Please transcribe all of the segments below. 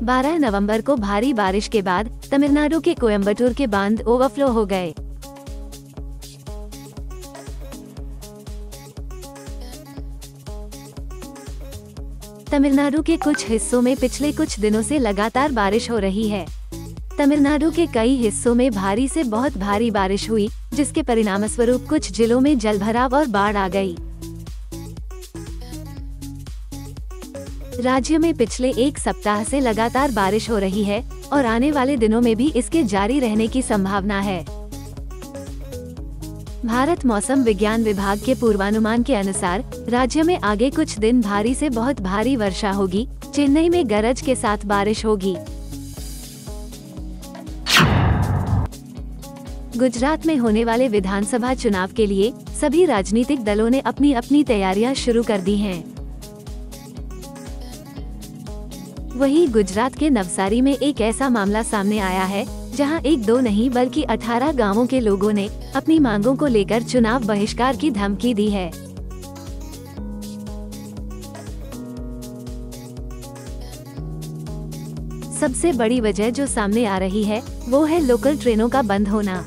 12 नवंबर को भारी बारिश के बाद तमिलनाडु के कोयम्बटूर के बांध ओवरफ्लो हो गए। तमिलनाडु के कुछ हिस्सों में पिछले कुछ दिनों से लगातार बारिश हो रही है। तमिलनाडु के कई हिस्सों में भारी से बहुत भारी बारिश हुई, जिसके परिणामस्वरूप कुछ जिलों में जलभराव और बाढ़ आ गई। राज्य में पिछले एक सप्ताह से लगातार बारिश हो रही है और आने वाले दिनों में भी इसके जारी रहने की संभावना है। भारत मौसम विज्ञान विभाग के पूर्वानुमान के अनुसार राज्य में आगे कुछ दिन भारी से बहुत भारी वर्षा होगी। चेन्नई में गरज के साथ बारिश होगी। गुजरात में होने वाले विधानसभा चुनाव के लिए सभी राजनीतिक दलों ने अपनी अपनी तैयारियां शुरू कर दी हैं। वहीं गुजरात के नवसारी में एक ऐसा मामला सामने आया है जहां एक दो नहीं बल्कि 18 गांवों के लोगों ने अपनी मांगों को लेकर चुनाव बहिष्कार की धमकी दी है। सबसे बड़ी वजह जो सामने आ रही है वो है लोकल ट्रेनों का बंद होना।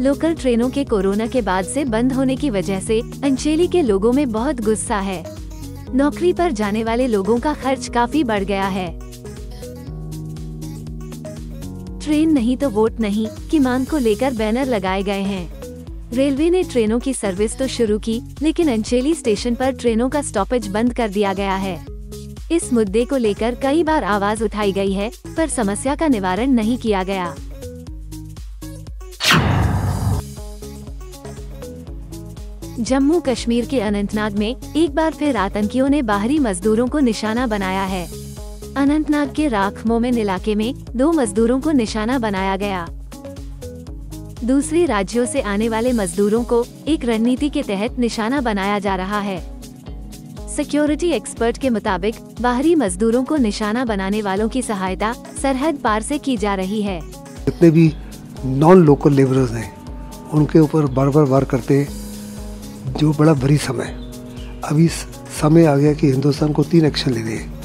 लोकल ट्रेनों के कोरोना के बाद से बंद होने की वजह से अंचेली के लोगों में बहुत गुस्सा है। नौकरी पर जाने वाले लोगों का खर्च काफी बढ़ गया है। ट्रेन नहीं तो वोट नहीं की मांग को लेकर बैनर लगाए गए हैं। रेलवे ने ट्रेनों की सर्विस तो शुरू की, लेकिन अंचेली स्टेशन पर ट्रेनों का स्टॉपेज बंद कर दिया गया है। इस मुद्दे को लेकर कई बार आवाज उठाई गई है, पर समस्या का निवारण नहीं किया गया। जम्मू कश्मीर के अनंतनाग में एक बार फिर आतंकियों ने बाहरी मजदूरों को निशाना बनाया है। अनंतनाग के राख मोमिन इलाके में 2 मजदूरों को निशाना बनाया गया। दूसरे राज्यों से आने वाले मजदूरों को एक रणनीति के तहत निशाना बनाया जा रहा है। सिक्योरिटी एक्सपर्ट के मुताबिक बाहरी मजदूरों को निशाना बनाने वालों की सहायता सरहद पार से की जा रही है। जितने भी नॉन लोकल लेबरर्स हैं उनके ऊपर बार बार वार करते जो बड़ा भारी समय। अभी समय आ गया कि हिंदुस्तान को 3 एक्शन लेने हैं।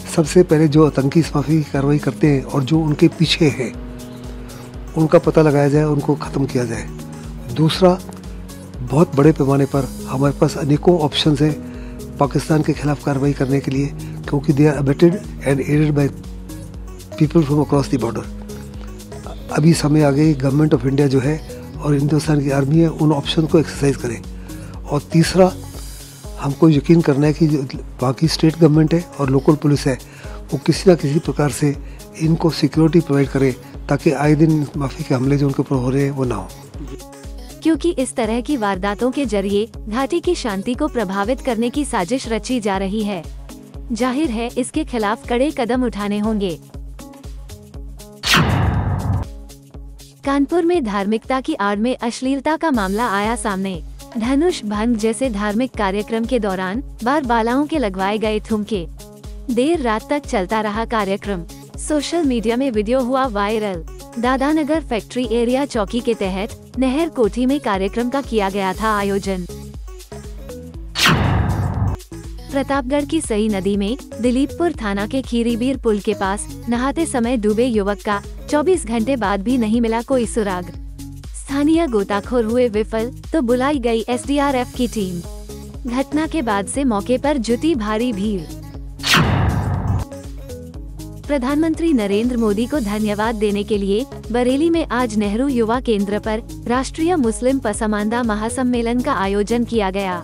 सबसे पहले जो आतंकी इस माफी की कार्रवाई करते हैं और जो उनके पीछे हैं उनका पता लगाया जाए, उनको ख़त्म किया जाए। दूसरा, बहुत बड़े पैमाने पर हमारे पास अनेकों ऑप्शंस हैं पाकिस्तान के खिलाफ कार्रवाई करने के लिए, क्योंकि they are abetted and added by people from across the border. अभी समय आ गई गवर्नमेंट ऑफ इंडिया जो है और हिंदुस्तान की आर्मी है उन ऑप्शन को एक्सरसाइज करें। और तीसरा, हमको यकीन करना है कि जो बाकी स्टेट गवर्नमेंट है और लोकल पुलिस है वो किसी न किसी प्रकार से इनको सिक्योरिटी प्रोवाइड करे, ताकि आए दिन माफी के हमले जो उनके ऊपर हो रहे हैं वो ना हो। क्योंकि इस तरह की वारदातों के जरिए घाटी की शांति को प्रभावित करने की साजिश रची जा रही है। जाहिर है इसके खिलाफ कड़े कदम उठाने होंगे। कानपुर में धार्मिकता की आड़ में अश्लीलता का मामला आया सामने। धनुष भंग जैसे धार्मिक कार्यक्रम के दौरान बालाओं के लगवाए गए ठुमके। देर रात तक चलता रहा कार्यक्रम। सोशल मीडिया में वीडियो हुआ वायरल। दादानगर फैक्ट्री एरिया चौकी के तहत नहर कोठी में कार्यक्रम का किया गया था आयोजन। प्रतापगढ़ की सई नदी में दिलीपपुर थाना के खीरीबीर पुल के पास नहाते समय डूबे युवक का 24 घंटे बाद भी नहीं मिला कोई सुराग। स्थानीय गोताखोर हुए विफल तो बुलाई गई एसडीआरएफ की टीम। घटना के बाद से मौके पर जुटी भारी भीड़। प्रधानमंत्री नरेंद्र मोदी को धन्यवाद देने के लिए बरेली में आज नेहरू युवा केंद्र पर राष्ट्रीय मुस्लिम पसमानदा महासम्मेलन का आयोजन किया गया।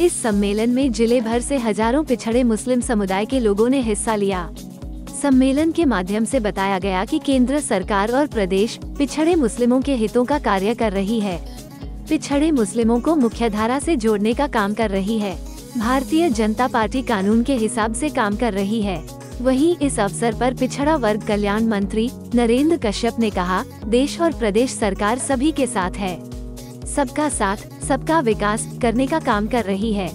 इस सम्मेलन में जिले भर से हजारों पिछड़े मुस्लिम समुदाय के लोगों ने हिस्सा लिया। सम्मेलन के माध्यम से बताया गया कि केंद्र सरकार और प्रदेश पिछड़े मुस्लिमों के हितों का कार्य कर रही है। पिछड़े मुस्लिमों को मुख्यधारा से जोड़ने का काम कर रही है। भारतीय जनता पार्टी कानून के हिसाब से काम कर रही है। वहीं इस अवसर पर पिछड़ा वर्ग कल्याण मंत्री नरेंद्र कश्यप ने कहा, देश और प्रदेश सरकार सभी के साथ है। सबका साथ सबका विकास करने का काम कर रही है।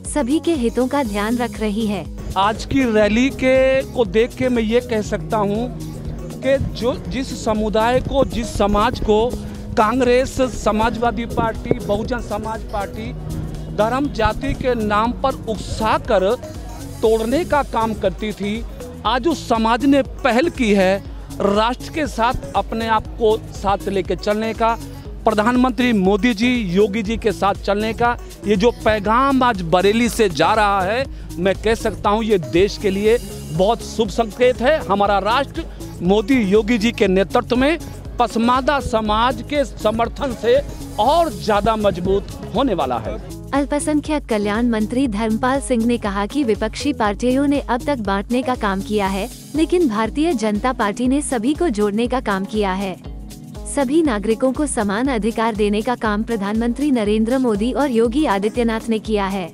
सभी के हितों का ध्यान रख रही है। आज की रैली को देख के मैं ये कह सकता हूँ कि जिस समुदाय को, जिस समाज को कांग्रेस, समाजवादी पार्टी, बहुजन समाज पार्टी धर्म जाति के नाम पर उकसा कर तोड़ने का काम करती थी, आज उस समाज ने पहल की है राष्ट्र के साथ अपने आप को साथ लेके चलने का, प्रधानमंत्री मोदी जी, योगी जी के साथ चलने का। ये जो पैगाम आज बरेली से जा रहा है, मैं कह सकता हूँ ये देश के लिए बहुत शुभ संकेत है। हमारा राष्ट्र मोदी योगी जी के नेतृत्व में पसमानदा समाज के समर्थन से और ज़्यादा मजबूत होने वाला है। अल्पसंख्यक कल्याण मंत्री धर्मपाल सिंह ने कहा कि विपक्षी पार्टियों ने अब तक बांटने का काम किया है, लेकिन भारतीय जनता पार्टी ने सभी को जोड़ने का काम किया है। सभी नागरिकों को समान अधिकार देने का काम प्रधानमंत्री नरेंद्र मोदी और योगी आदित्यनाथ ने किया है।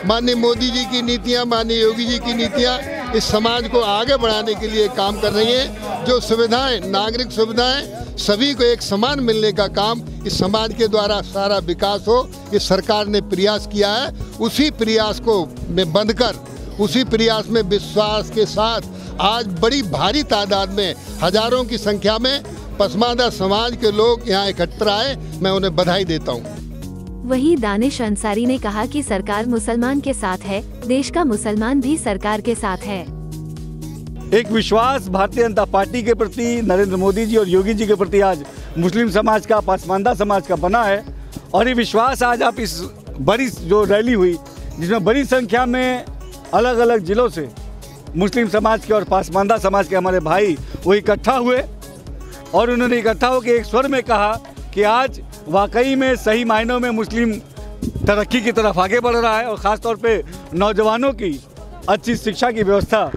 माननीय मोदी जी की नीतियां, माननीय योगी जी की नीतियां इस समाज को आगे बढ़ाने के लिए काम कर रही हैं। जो सुविधाएं, नागरिक सुविधाएं सभी को एक समान मिलने का काम इस समाज के द्वारा सारा विकास हो, इस सरकार ने प्रयास किया है। उसी प्रयास को में बंधकर, उसी प्रयास में विश्वास के साथ आज बड़ी भारी तादाद में, हजारों की संख्या में पसमानदा समाज के लोग यहाँ इकट्ठा आए। मैं उन्हें बधाई देता हूँ। वहीं दानिश अंसारी ने कहा कि सरकार मुसलमान के साथ है, देश का मुसलमान भी सरकार के साथ है। एक विश्वास भारतीय जनता पार्टी के प्रति, नरेंद्र मोदी जी और योगी जी के प्रति आज मुस्लिम समाज का, पसमानदा समाज का बना है। और ये विश्वास आज आप इस बड़ी जो रैली हुई, जिसमें बड़ी संख्या में अलग अलग जिलों से मुस्लिम समाज के और पसमानदा समाज के हमारे भाई वो इकट्ठा हुए और उन्होंने इकट्ठा होकर एक स्वर में कहा कि आज वाकई में सही मायनों में मुस्लिम तरक्की की तरफ आगे बढ़ रहा है और ख़ास तौर पे नौजवानों की अच्छी शिक्षा की व्यवस्था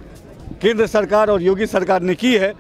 केंद्र सरकार और योगी सरकार ने की है।